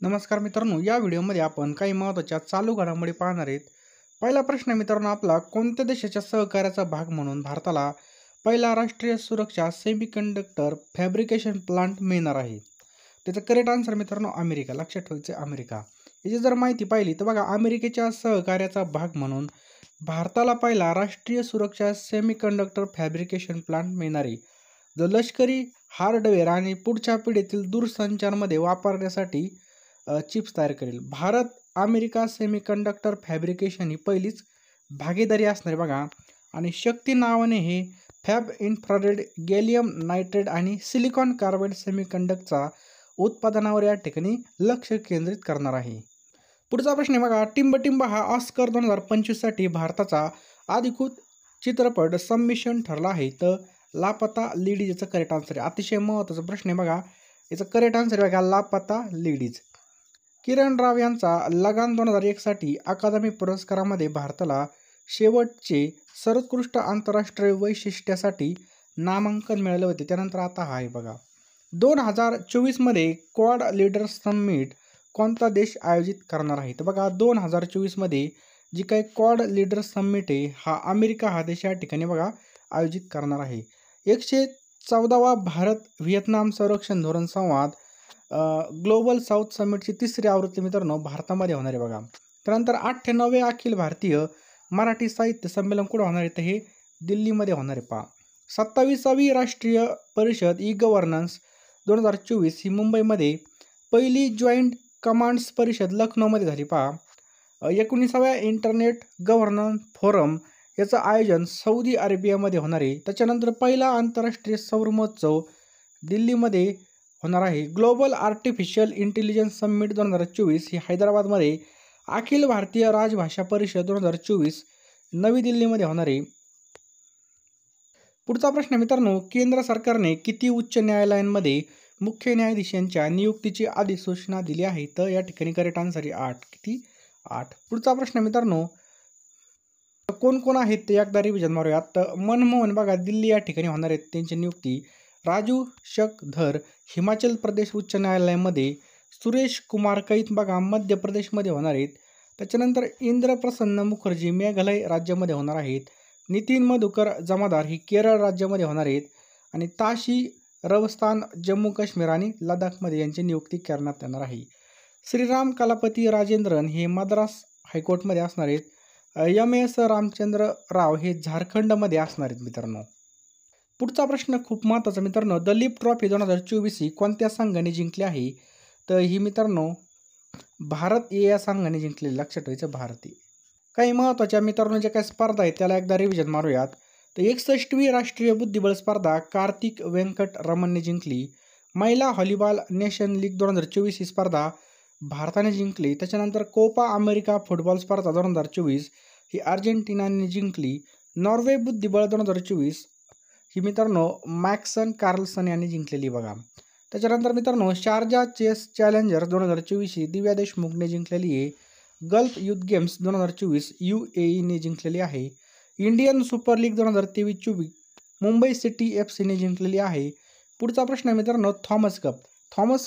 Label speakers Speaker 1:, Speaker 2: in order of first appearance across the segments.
Speaker 1: नमस्कार मित्रांनो, या व्हिडिओमध्ये आपण काही महत्त्वाच्या चालू घडामोडी पाहणार आहेत. पहिला प्रश्न मित्रांनो आपला, कोणत्या देशाच्या सहकार्याचा भाग म्हणून भारताला पहिला राष्ट्रीय सुरक्षा सेमीकंडक्टर फॅब्रिकेशन प्लांट मिळणार आहे? त्याचं करेक्ट आन्सर मित्रांनो अमेरिका. लक्षात ठेवायचं अमेरिका. याची जर माहिती पाहिली तर बघा, अमेरिकेच्या सहकार्याचा भाग म्हणून भारताला पहिला राष्ट्रीय सुरक्षा सेमीकंडक्टर फॅब्रिकेशन प्लांट मिळणार आहे, जो लष्करी हार्डवेअर आणि पुढच्या पिढीतील दूरसंचारमध्ये वापरण्यासाठी चिप्स तयार करेल. भारत अमेरिका सेमीकंडक्टर फॅब्रिकेशन ही पहिलीच भागीदारी असणार आहे बघा. आणि शक्ती नावाने हे फॅब इन्फ्रारेड, गॅलियम नायट्रेट आणि सिलिकॉन कार्बाइड सेमीकंडक्टरचा उत्पादनावर या ठिकाणी लक्ष केंद्रित करणार आहे. पुढचा प्रश्न आहे बघा, टिंबटिंब हा ऑस्कर 2025साठी भारताचा अधिकृत चित्रपट सबमिशन ठरला आहे, तर लापता लेडीज याचं करेक्ट आन्सर आहे. अतिशय महत्त्वाचा प्रश्न आहे बघा. याचं करेक्ट आन्सर आहे बघा, लापता लेडीज. किरण राव यांचा लगान 2001साठी अकादमी पुरस्कारामध्ये भारताला शेवटचे सर्वोत्कृष्ट आंतरराष्ट्रीय वैशिष्ट्यासाठी नामांकन मिळाले होते. त्यानंतर आता हा आहे बघा, 2024मध्ये क्वाड लीडर्स समिट कोणता देश आयोजित करणार आहे? तर बघा, 2024मध्ये जी काही क्वाड लीडर्स समिट आहे, हा अमेरिका हा देश या ठिकाणी बघा आयोजित करणार आहे. 114वा भारत व्हिएतनाम संरक्षण धोरण संवाद ग्लोबल साऊथ समिटची तिसरी आवृत्ती मित्रांनो भारतामध्ये होणार आहे बघा. त्यानंतर 98वे अखिल भारतीय मराठी साहित्य संमेलन कुठं होणार आहे? तर हे दिल्लीमध्ये होणार आहे पहा. 27वी राष्ट्रीय परिषद ई गव्हर्नन्स 2024 ही मुंबईमध्ये, पहिली जॉईंट कमांड्स परिषद लखनौमध्ये झाली पहा. 19व्या इंटरनेट गव्हर्नन्स फोरम याचं आयोजन सौदी अरेबियामध्ये होणार आहे. त्याच्यानंतर पहिला आंतरराष्ट्रीय सौर महोत्सव दिल्लीमध्ये होणार आहे. ग्लोबल आर्टिफिशियल इंटेलिजन्स समिट 2024 ही हैदराबादमध्ये, अखिल भारतीय राजभाषा परिषद 2024 नवी दिल्लीमध्ये होणार आहे. पुढचा प्रश्न मित्रांनो, केंद्र सरकारने किती उच्च न्यायालयांमध्ये मुख्य न्यायाधीश यांच्या नियुक्तीची अधिसूचना दिली आहे? तर या ठिकाणी करेक्ट आन्सर आहे 8. किती? 8. पुढचा प्रश्न मित्रांनो, कोण कोण आहेत ते एकदा रिव्हिजन मारूयात. तर मनमोहन बघा दिल्ली या ठिकाणी होणार आहेत त्यांची नियुक्ती. राजू शकधर हिमाचल प्रदेश उच्च न्यायालयामध्ये, सुरेश कुमार कैत बघा मध्य प्रदेशमध्ये होणार आहेत. त्याच्यानंतर इंद्रप्रसन्न मुखर्जी मेघालय राज्यामध्ये होणार आहेत. नितीन मधुकर जमादार ही केरळ राज्यामध्ये होणार आहेत. आणि ताशी रवस्तान जम्मू काश्मीर आणि लडाखमध्ये यांची नियुक्ती करण्यात येणार आहे. श्रीराम कलापती राजेंद्रन हे मद्रास हायकोर्टमध्ये असणार आहेत. MS रामचंद्र राव हे झारखंडमध्ये असणार आहेत मित्रांनो. पुढचा प्रश्न खूप महत्त्वाचा मित्रांनो, दलीप ट्रॉफी 2024 ही कोणत्या संघाने जिंकली आहे? तर ही मित्रांनो भारत या संघाने जिंकलेली. लक्षात ठेवायचं भारतीय. काही महत्त्वाच्या मित्रांनो ज्या काही स्पर्धा आहेत त्याला एकदा रिव्हिजन मारूयात. तर 61वी राष्ट्रीय बुद्धिबळ स्पर्धा कार्तिक व्यंकट रमणने जिंकली. महिला व्हॉलीबॉल नेशन लीग 2024 ही स्पर्धा भारताने जिंकली. त्याच्यानंतर कोपा अमेरिका फुटबॉल स्पर्धा 2024 ही अर्जेंटिनाने जिंकली. नॉर्वे बुद्धिबळ 2024 ही मित्रांनो मॅक्सन कार्लसन यांनी जिंकलेली बघा. त्याच्यानंतर मित्रांनो शारजा चेस चॅलेंजर 2024 ही दिव्या देशमुखने जिंकलेली आहे. गल्फ युथ गेम्स 2024 UAEने जिंकलेली आहे. Indian super league 2023-24 Mumbai city FCने जिंकलेली आहे. पुढचा प्रश्न आहे मित्रांनो, थॉमस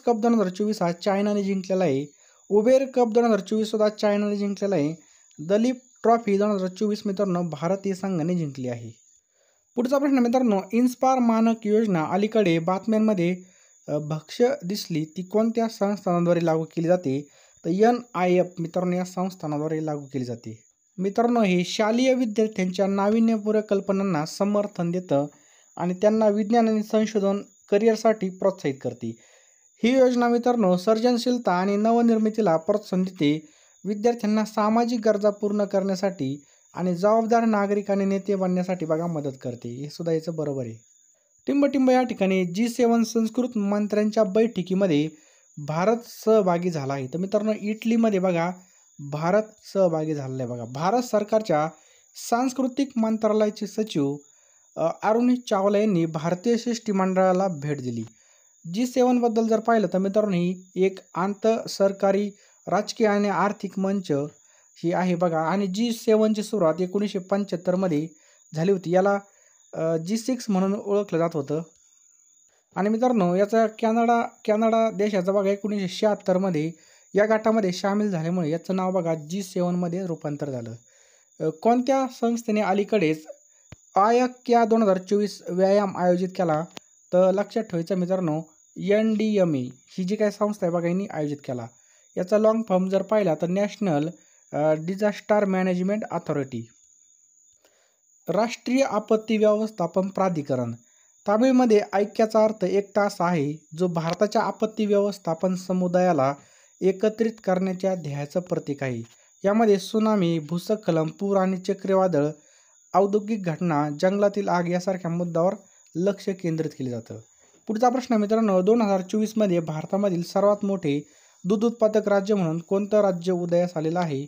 Speaker 1: कप 2024 हा चायनाने जिंकलेला आहे. उबेर कप 2024 सुद्धा चायनाने जिंकलेला आहे. दलीप ट्रॉफी 2024 मित्रांनो भारतीय संघाने जिंकली आहे. पुढचा प्रश्न मित्रांनो, इन्स्पायर मानक योजना अलीकडे बातम्यांमध्ये भक्ष्य दिसली ती कोणत्या संस्थानाद्वारे लागू केली जाते? तर NIF मित्रांनो या संस्थानाद्वारे लागू केली जाते. मित्रांनो हे शालेय विद्यार्थ्यांच्या नाविन्यपूर्ण कल्पनांना समर्थन देतं आणि त्यांना विज्ञान आणि संशोधन करिअरसाठी प्रोत्साहित करते. ही योजना मित्रांनो सर्जनशीलता आणि नवनिर्मितीला प्रोत्साहन देते. विद्यार्थ्यांना सामाजिक गरजा पूर्ण करण्यासाठी आणि जबाबदार नागरिक आणि नेते बनण्यासाठी बघा मदत करते. हे सुद्धा याचं बरोबर आहे. टिंबटिंब या ठिकाणी G7 संस्कृत मंत्र्यांच्या बैठकीमध्ये भारत सहभागी झाला आहे. तर मित्रांनो इटलीमध्ये बघा भारत सहभागी झालेला आहे बघा. भारत सरकारच्या सांस्कृतिक मंत्रालयाचे सचिव अरुणी चावला यांनी भारतीय शिष्टमंडळाला भेट दिली. G7 बद्दल जर पाहिलं तर मित्रांनो ही एक आंतरसरकारी राजकीय आणि आर्थिक मंच ही आहे बघा. आणि G7ची सुरुवात 1975मध्ये झाली होती. याला G6 म्हणून ओळखलं जात होतं. आणि मित्रांनो याचा कॅनडा देशाचा बघा 1976मध्ये या गटामध्ये सामील झाल्यामुळे याचं नाव बघा G7 मध्ये रूपांतर झालं. कोणत्या संस्थेने अलीकडेच आयक्या 2024 व्यायाम आयोजित केला? तर लक्षात ठेवायचं मित्रांनो, NDMA ही जी काही संस्था आहे बघा यांनी आयोजित केला. याचा लॉंग फॉर्म जर पाहिला तर नॅशनल डिझास्टर मॅनेजमेंट अथॉरिटी. राष्ट्रीय आपत्ती व्यवस्थापन प्राधिकरण. तामिळमध्ये ऐक्याचा अर्थ एकता असा आहे, जो भारताच्या आपत्ती व्यवस्थापन समुदायाला एकत्रित करण्याच्या ध्येयाचं प्रतीक आहे. यामध्ये सुनामी, भूस्खलन, पूर आणि चक्रीवादळ, औद्योगिक घटना, जंगलातील आग यासारख्या मुद्द्यावर लक्ष केंद्रित केले जातं. पुढचा प्रश्न मित्रांनो, 2024 मध्ये भारतामधील सर्वात मोठे दूध उत्पादक राज्य म्हणून कोणतं राज्य उदयास आलेलं आहे?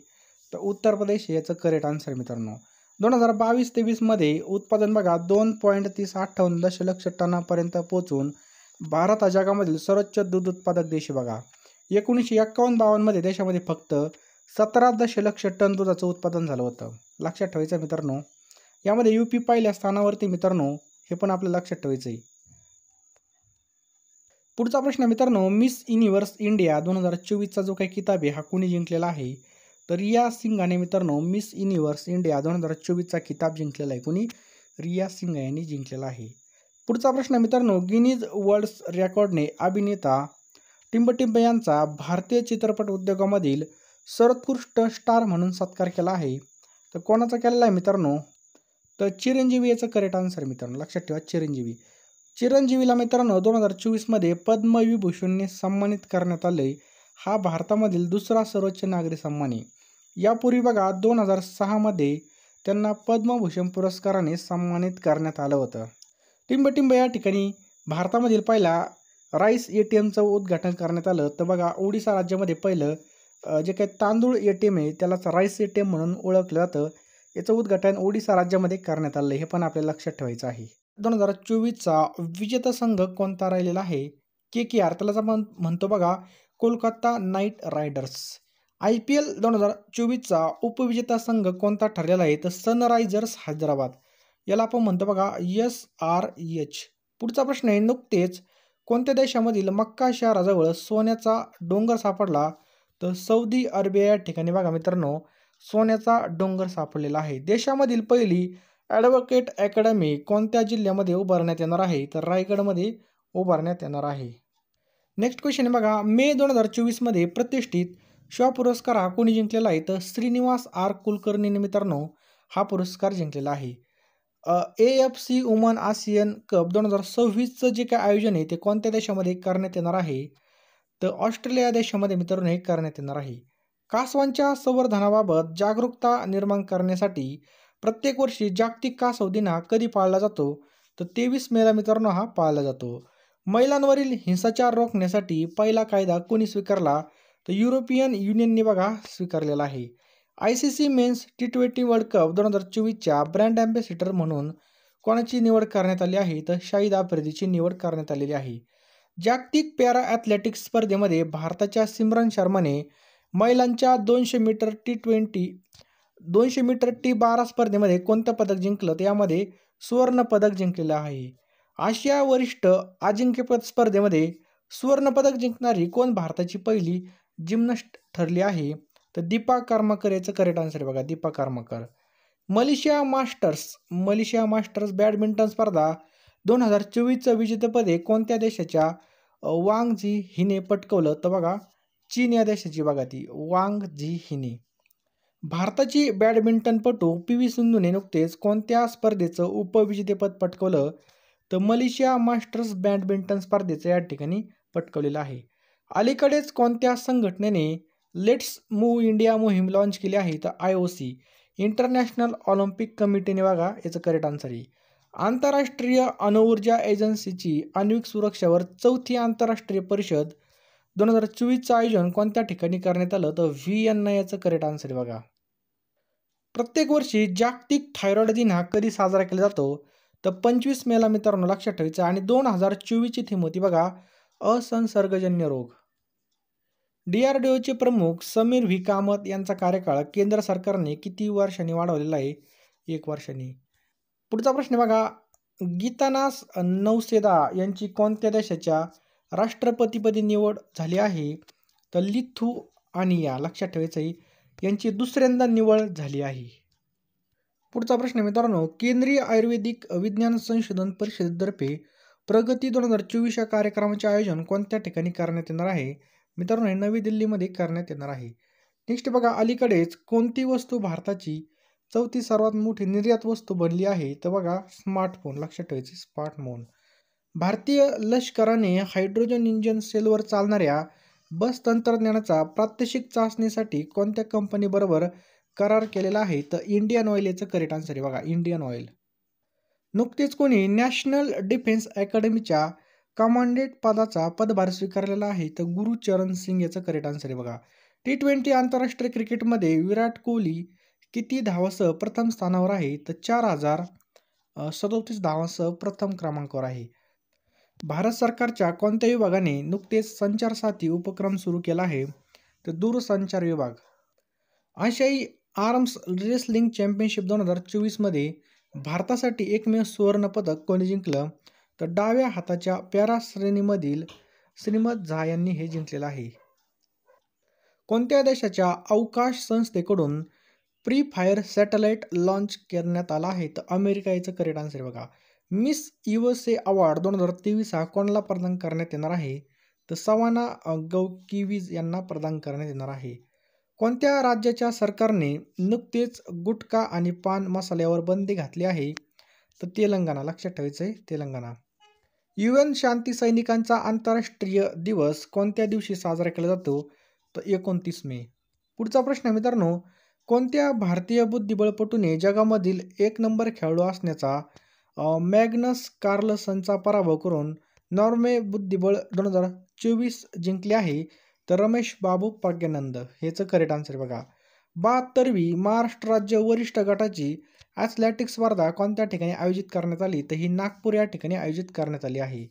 Speaker 1: तर उत्तर प्रदेश याचं करेक्ट आन्सर मित्रांनो. 2022-23 मध्ये उत्पादन बघा 2.3058 दशलक्ष टनापर्यंत पोहोचून भारत हा जगामधील सर्वोच्च दूध उत्पादक देश बघा. 1951-52 मध्ये देशामध्ये फक्त 17 दशलक्ष टन दुधाचं उत्पादन झालं होतं. लक्षात ठेवायचं मित्रांनो. यामध्ये UP पहिल्या स्थानावरती मित्रांनो, हे पण आपल्याला लक्षात ठेवायचं आहे. पुढचा प्रश्न मित्रांनो, मिस युनिव्हर्स इंडिया 2024चा जो काही किताब आहे हा कोणी जिंकलेला आहे? तर रिया सिंघाने मित्रांनो मिस युनिव्हर्स इंडिया 2024चा किताब जिंकलेला आहे. कोणी? रिया सिंघ यांनी जिंकलेला आहे. पुढचा प्रश्न मित्रांनो, गिनीज वर्ल्ड रेकॉर्डने अभिनेता टिंबटिंब यांचा भारतीय चित्रपट उद्योगामधील सर्वोत्कृष्ट स्टार म्हणून सत्कार केला आहे. तर कोणाचा केलेला आहे मित्रांनो? तर चिरंजीवी याचं करेक्ट आन्सर मित्रांनो. लक्षात ठेवा चिरंजीवी. चिरंजीवीला मित्रांनो 2024 मध्ये पद्मविभूषणने सन्मानित करण्यात आले. हा भारतामधील दुसरा सर्वोच्च नागरी सन्मान आहे. यापूर्वी बघा 2006 मध्ये त्यांना पद्मभूषण पुरस्काराने सन्मानित करण्यात आलं होतं. टिंबटिंब या ठिकाणी भारतामधील पहिला राईस ATMचं उद्घाटन करण्यात आलं. तर बघा ओडिशा राज्यामध्ये पहिलं जे काही तांदूळ ATM आहे त्यालाच राईस ATM म्हणून ओळखलं जातं. याचं उद्घाटन ओडिशा राज्यामध्ये करण्यात आलं. हे पण आपल्याला लक्षात ठेवायचं आहे. 2024चा विजेता संघ कोणता राहिलेला आहे? KKR, त्याला आपण म्हणतो बघा कोलकाता नाईट रायडर्स. IPL 2024चा उपविजेता संघ कोणता ठरलेला आहे? तर सनरायझर्स हैदराबाद. याला आपण म्हणतो बघा SRH. पुढचा प्रश्न आहे, नुकतेच कोणत्या देशामधील मक्का शहराजवळ सोन्याचा डोंगर सापडला? तर सौदी अरेबिया या ठिकाणी बघा मित्रांनो सोन्याचा डोंगर सापडलेला आहे. देशामधील पहिली ॲडव्होकेट अकॅडमी कोणत्या जिल्ह्यामध्ये उभारण्यात येणार आहे? तर रायगडमध्ये उभारण्यात येणार आहे. नेक्स्ट क्वेश्चन बघा, मे 2024 मध्ये प्रतिष्ठित शिवा पुरस्कार हा कोणी जिंकलेला आहे? तर श्रीनिवास R कुलकर्णीने मित्रांनो हा पुरस्कार जिंकलेला आहे. AFC वुमन आशियन कप 2026चं जे काय आयोजन आहे ते कोणत्या देशामध्ये करण्यात येणार आहे? तर ऑस्ट्रेलिया देशामध्ये मित्रांनो हे करण्यात येणार आहे. कासवांच्या संवर्धनाबाबत जागरूकता निर्माण करण्यासाठी प्रत्येक वर्षी जागतिक कासव दिन हा कधी पाळला जातो? तर 23 मेला मित्रांनो हा पाळला जातो. महिलांवरील हिंसाचार रोखण्यासाठी पहिला कायदा कोणी स्वीकारला? तर युरोपियन युनियनने बघा स्वीकारलेला आहे. ICC men's T20 world cup 2024च्या ब्रँड ॲम्बॅसिडर म्हणून कोणाची निवड करण्यात आली आहे? तर शाहिद आफ्रिदीची निवड करण्यात आलेली आहे. जागतिक पॅरा ॲथलेटिक्स स्पर्धेमध्ये भारताच्या सिमरन शर्माने महिलांच्या 200 मीटर T12 स्पर्धेमध्ये कोणतं पदक जिंकलं? तर यामध्ये सुवर्ण पदक जिंकलेलं आहे. आशिया वरिष्ठ अजिंक्यपद स्पर्धेमध्ये सुवर्ण पदक जिंकणारी कोण भारताची पहिली जिम्नॅस्ट ठरली आहे? तर दीपा कर्माकर याचं करेक्ट आन्सर आहे बघा Deepa Karmakar. Malaysia masters badminton स्पर्धा 2024चं विजेतेपद कोणत्या देशाच्या वांग झी हिने पटकवलं? तर बघा चीन या देशाची बघा ती वांग झी हिने. भारताची बॅडमिंटनपटू PV सिंधूने नुकतेच कोणत्या स्पर्धेचं उपविजेतेपद पटकवलं? तर मलेशिया मास्टर्स बॅडमिंटन स्पर्धेचं या ठिकाणी पटकवलेलं आहे. अलीकडेच कोणत्या संघटनेने लेट्स मूव्ह इंडिया मोहीम लॉन्च केली आहे? तर IOC इंटरनॅशनल ऑलिम्पिक कमिटीने बघा याचं करेक्ट आन्सर आहे. आंतरराष्ट्रीय अणुऊर्जा एजन्सीची आण्विक सुरक्षेवर 4थी आंतरराष्ट्रीय परिषद 2024चं आयोजन कोणत्या ठिकाणी करण्यात आलं? तर व्हिएन्ना याचं करेक्ट आन्सर आहे बघा. प्रत्येक वर्षी जागतिक थायरॉइड दिन हा कधी साजरा केला जातो? तर 25 मेला मित्रांनो लक्षात ठेवायचं. आणि 2024ची थीम होती बघा असंसर्गजन्य रोग. DRDOचे प्रमुख समीर व्ही कामत यांचा कार्यकाळ केंद्र सरकारने किती वर्षांनी वाढवलेला आहे? 1 वर्षांनी. पुढचा प्रश्न बघा, गीतानास नौसेदा यांची कोणत्या देशाच्या राष्ट्रपतीपदी निवड झाली आहे? तर आणि या लक्षात ठेवायचं आहे, यांची दुसऱ्यांदा निवड झाली आहे. पुढचा प्रश्न मित्रांनो, केंद्रीय आयुर्वेदिक विज्ञान संशोधन परिषदेतर्फे प्रगती 2024 या कार्यक्रमाचे आयोजन कोणत्या ठिकाणी करण्यात येणार आहे? मित्रांनो, हे नवी दिल्लीमध्ये करण्यात येणार आहे. नेक्स्ट बघा, अलीकडेच कोणती वस्तू भारताची चौथी सर्वात मोठी निर्यात वस्तू बनली आहे? तर बघा, स्मार्टफोन. लक्षात ठेवायचे, स्मार्टफोन. भारतीय लष्कराने हायड्रोजन इंजिन सेलवर चालणाऱ्या बस तंत्रज्ञानाचा प्रात्यक्षिक चाचणीसाठी कोणत्या कंपनीबरोबर करार केलेला आहे? तर इंडियन ऑइल याचं करेक्ट आन्सर आहे. बघा, इंडियन ऑइल. नुकतेच कोणी नॅशनल डिफेन्स अकॅडमीच्या कमांडंट पदाचा पदभार स्वीकारलेला आहे? तर गुरुचरण सिंग याचं करेक्ट आन्सर आहे. बघा, T20 आंतरराष्ट्रीय क्रिकेटमध्ये विराट कोहली किती धावांसह प्रथम स्थानावर आहे? तर 4037 धावांसह प्रथम क्रमांकावर आहे. भारत सरकारच्या कोणत्या विभागाने नुकतेच संचारसाथी उपक्रम सुरू केला आहे? तर दूरसंचार विभाग. आशियाई आर्म्स रेसलिंग चॅम्पियनशिप 2024 मध्ये भारतासाठी एकमेव सुवर्ण पदक कोणी जिंकलं? तर डाव्या हाताच्या पॅरा श्रेणीमधील श्रीमत झा यांनी हे जिंकलेलं आहे. कोणत्या देशाच्या अवकाश संस्थेकडून प्री फायर सॅटेलाइट लॉन्च करण्यात आला आहे? तर अमेरिका याचं करेक्ट आन्सर आहे. बघा, मिस USA अवॉर्ड 2023 हा कोणाला प्रदान करण्यात येणार आहे? तर सवाना गौकिविज यांना प्रदान करण्यात येणार आहे. कोणत्या राज्याच्या सरकारने नुकतेच गुटखा आणि पान मसाल्यावर बंदी घातली आहे? तर तेलंगणा. लक्षात ठेवायचं आहे, तेलंगणा. UN शांती सैनिकांचा आंतरराष्ट्रीय दिवस कोणत्या दिवशी साजरा केला जातो? तर 29 मे. पुढचा प्रश्न मित्रांनो, कोणत्या भारतीय बुद्धिबळपटूने जगामधील 1 नंबर खेळाडू असण्याचा मॅग्नस कार्लसनचा पराभव करून नॉर्वे बुद्धिबळ 2024 जिंकले आहे? तर रमेश बाबू प्रज्ञानंद. हेचं करेक्ट आन्सर. बघा, 72वी महाराष्ट्र राज्य वरिष्ठ गटाची ॲथलेटिक्स स्पर्धा कोणत्या ठिकाणी आयोजित करण्यात आली? तर ही नागपूर या ठिकाणी आयोजित करण्यात आली आहे.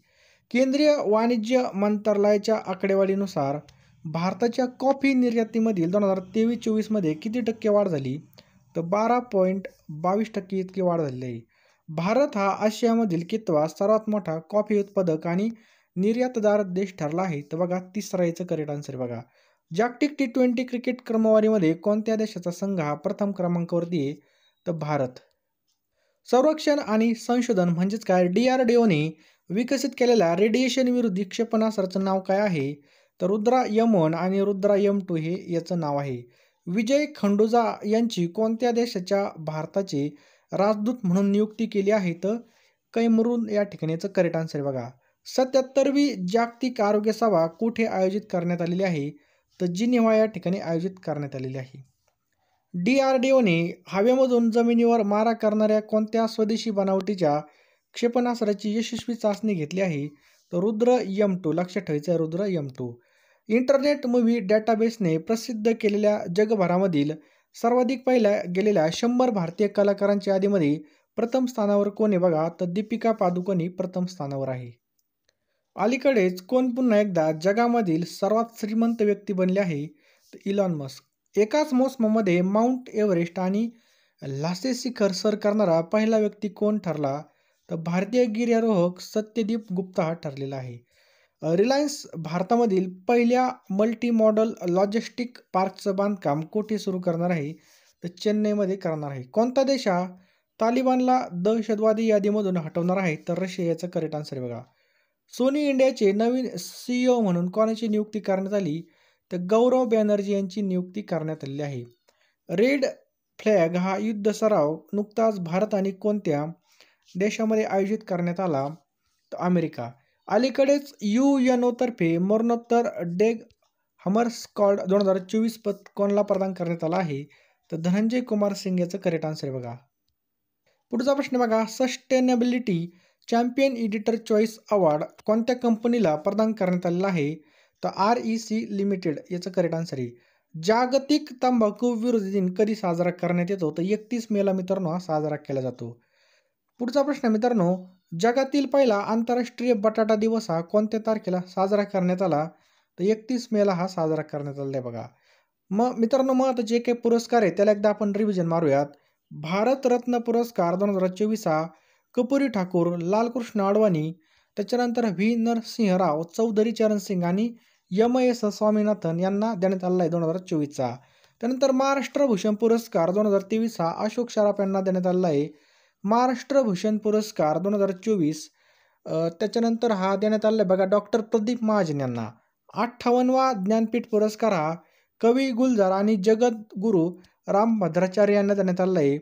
Speaker 1: केंद्रीय वाणिज्य मंत्रालयाच्या आकडेवारीनुसार भारताच्या कॉफी निर्यातीमधील 2023-24 मध्ये किती टक्के वाढ झाली? तर 12.22% इतकी वाढ झालेली आहे. भारत हा आशियामधील कितवा सर्वात मोठा कॉफी उत्पादक आणि निर्यातदार देश ठरला आहे? तर बघा, तिसरा याचं करेक्ट आन्सर. बघा, जागतिक T20 क्रिकेट क्रमवारीमध्ये कोणत्या देशाचा संघ हा प्रथम क्रमांकावरती आहे? तर भारत. संरक्षण आणि संशोधन म्हणजेच काय, DRDOने विकसित केलेल्या रेडिएशन विरोधी क्षेपणास्त्राचं नाव काय आहे? तर रुद्रा M1 आणि रुद्रा M2 हे याचं नाव आहे. विजय खंडूजा यांची कोणत्या देशाच्या भारताचे राजदूत म्हणून नियुक्ती केली आहे? तर कैमरून या ठिकाणी याचं करेक्ट आन्सर आहे. बघा, 77वी जागतिक आरोग्य सभा कुठे आयोजित करण्यात आलेली आहे? तर जिनिव्हा या ठिकाणी आयोजित करण्यात आलेली आहे. DRDOने हवेमधून जमिनीवर मारा करणाऱ्या कोणत्या स्वदेशी बनावटीच्या क्षेपणास्त्राची यशस्वी चाचणी घेतली आहे? तर रुद्र M2. लक्षात ठेवायचं, रुद्र M2. इंटरनेट मूव्ही डेटाबेसने प्रसिद्ध केलेल्या जगभरामधील सर्वाधिक पाहिल्या गेलेल्या 100 भारतीय कलाकारांच्या यादीमध्ये प्रथम स्थानावर कोण आहे? बघा, तर दीपिका पादुकोण ही प्रथम स्थानावर आहे. अलीकडेच कोण पुन्हा एकदा जगामधील सर्वात श्रीमंत व्यक्ती बनले आहे? तर इलॉन मस्क. एकाच मोसमामध्ये माउंट एव्हरेस्ट आणि लासे शिखर सर करणारा पहिला व्यक्ती कोण ठरला? तर भारतीय गिर्यारोहक सत्यदीप गुप्ता हा ठरलेला आहे. रिलायन्स भारतामधील पहिल्या मल्टी मॉडल लॉजिस्टिक पार्कचं बांधकाम कुठे सुरू करणार आहे? तर चेन्नईमध्ये करणार आहे. कोणता देश हा तालिबानला दहशतवादी यादीमधून हटवणार आहे? तर रशिया याचं करेक्ट आन्सर आहे. बघा, सोनी इंडियाचे नवीन CEO म्हणून कोणाची नियुक्ती करण्यात आली? तर गौरव बॅनर्जी यांची नियुक्ती करण्यात आलेली आहे. रेड फ्लॅग हा युद्ध सराव नुकताच भारत आणि कोणत्या देशामध्ये आयोजित करण्यात आला? तर अमेरिका. अलीकडेच UNO तर्फे मरणोत्तर डेग हमरस्कॉल्ड 2024 पद कोणाला प्रदान करण्यात आला आहे? तर धनंजय कुमार सिंग याचं करेक्ट आन्सर आहे. बघा, पुढचा प्रश्न बघा, sustainability champion editor choice award कोणत्या कंपनीला प्रदान करण्यात आलेला आहे? तर REC लिमिटेड याचं करेक्ट आन्सर आहे. जागतिक तंबाखू विरोधी दिन कधी साजरा करण्यात येतो? तर 31 मेला मित्रांनो हा साजरा केला जातो. पुढचा प्रश्न मित्रांनो, जगातील पहिला आंतरराष्ट्रीय बटाटा दिवस हा कोणत्या तारखेला साजरा करण्यात आला? तर 31 मेला हा साजरा करण्यात आलेला आहे. बघा, मग मित्रांनो, मग आता जे काही पुरस्कार आहे त्याला एकदा आपण रिव्हिजन मारूयात. भारतरत्न पुरस्कार 2024 हा कर्पूरी ठाकूर, लालकृष्ण अडवाणी, त्याच्यानंतर V. नरसिंह राव, चौधरी चरण सिंग आणि एम.एस. स्वामीनाथन यांना देण्यात आलेला आहे 2024चा. त्यानंतर महाराष्ट्र भूषण पुरस्कार 2023 हा अशोक सराफ यांना देण्यात आलेला आहे. महाराष्ट्र भूषण पुरस्कार 2024 त्याच्यानंतर हा देण्यात आलेला आहे बघा डॉक्टर प्रदीप महाजन यांना. 58वा ज्ञानपीठ पुरस्कार हा कवी गुलजार आणि जगद्गुरू रामभद्राचार्य यांना देण्यात आलेला आहे.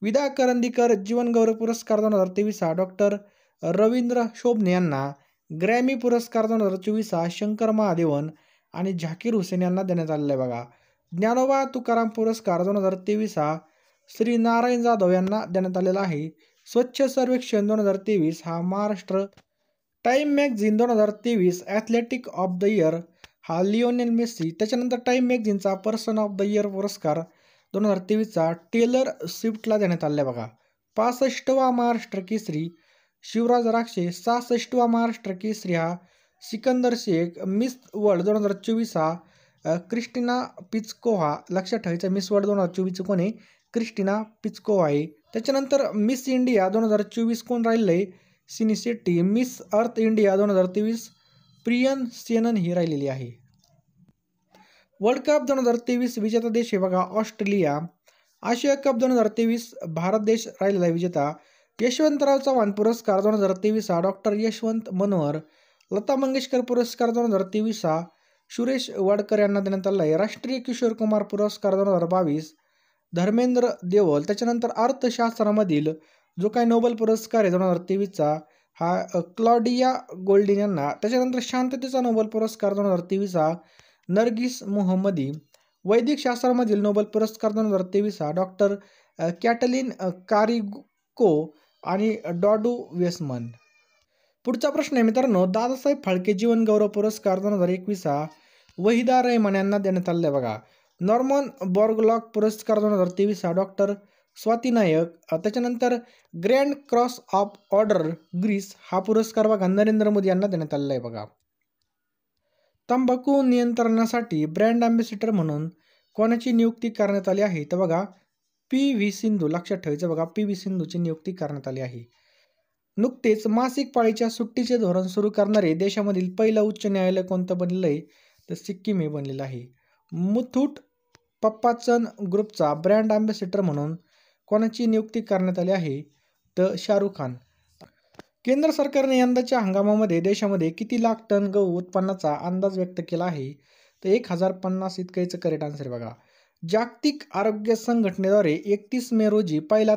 Speaker 1: विदा करंदीकर जीवनगौरव पुरस्कार 2023 हा डॉक्टर रवींद्र शोभणे यांना. ग्रॅमी पुरस्कार 2024 हा शंकर महादेवन आणि झाकीर हुसेन यांना देण्यात आलेला आहे बघा. ज्ञानोबा तुकाराम पुरस्कार 2023 हा श्री नारायण जाधव यांना देण्यात आलेला आहे. स्वच्छ सर्वेक्षण 2023 हा Maharashtra. Time magazine 2023 athletic of the year हा लिओनेल मेस्सी. त्याच्यानंतर टाइम मॅगझिनचा पर्सन ऑफ द इयर पुरस्कार 2023चा टेलर स्विफ्टला देण्यात आला आहे बघा. 65वा महाराष्ट्र केसरी शिवराज राक्षे. 66वा महाराष्ट्र केसरी हा सिकंदर शेख. मिस वर्ल्ड 2024 हा क्रिस्टिना पिचकोव्हा. लक्षात ठेवायचं मिस वर्ल्ड 2024 कोण आहे? क्रिस्टिना पिचकोव्हा आहे. त्याच्यानंतर मिस इंडिया 2024 कोण राहिलं आहे? सिनी Shetty. Miss Earth India 2023 prion Sanon ही राहिलेली आहे. वर्ल्ड कप 2023 विजेता देश आहे बघा ऑस्ट्रेलिया. आशिया कप 2023 भारत देश राहिलेला आहे विजेता. यशवंतराव चव्हाण पुरस्कार 2023 हा डॉक्टर यशवंत मनोहर. लता मंगेशकर पुरस्कार 2023 हा सुरेश वाडकर यांना देण्यात आला आहे. राष्ट्रीय किशोर कुमार पुरस्कार 2022 धर्मेंद्र देवल. त्याच्यानंतर अर्थशास्त्रामधील जो काही नोबेल पुरस्कार आहे 2023चा हा क्लॉडिया गोल्डिन यांना. त्याच्यानंतर शांततेचा नोबेल पुरस्कार 2023 हा नर्गिस मोहम्मदी. वैदिक शास्त्रामधील नोबेल पुरस्कार 2023 हा डॉक्टर कॅटलिन कारिको आणि डॉडू वेसमन. पुढचा प्रश्न आहे मित्रांनो, दादासाहेब फाळके जीवनगौरव पुरस्कार 2021 हा वहिदा रहमान यांना देण्यात आलेला आहे बघा. नॉर्मन बॉर्गलॉग पुरस्कार 2023 हा डॉक्टर स्वाती नायक. त्याच्यानंतर grand cross of order Greece हा पुरस्कार बघा नरेंद्र मोदी यांना देण्यात आलेला आहे बघा. तंबाखू नियंत्रणासाठी ब्रँड अँबॅसिडर म्हणून कोणाची नियुक्ती करण्यात आली आहे? तर बघा पी.व्ही. सिंधू. लक्षात ठेवायचं बघा पी.व्ही. सिंधूची नियुक्ती करण्यात आली आहे. नुकतेच मासिक पाळीच्या सुट्टीचे धोरण सुरू करणारे देशामधील पहिलं उच्च न्यायालय कोणतं बनलेलं आहे? तर सिक्कीम हे बनलेलं आहे. मुथूट पप्पाचन ग्रुपचा ब्रँड अँबॅसिडर म्हणून कोणाची नियुक्ती करण्यात आली आहे? तर शाहरुख खान. केंद्र सरकारने यंदाच्या हंगामामध्ये देशामध्ये किती लाख टन गहू उत्पन्नाचा अंदाज व्यक्त केला आहे? तर 1050 इतकं याचं करेक्ट आन्सर बघा. जागतिक आरोग्य संघटनेद्वारे 31 मे रोजी पहिला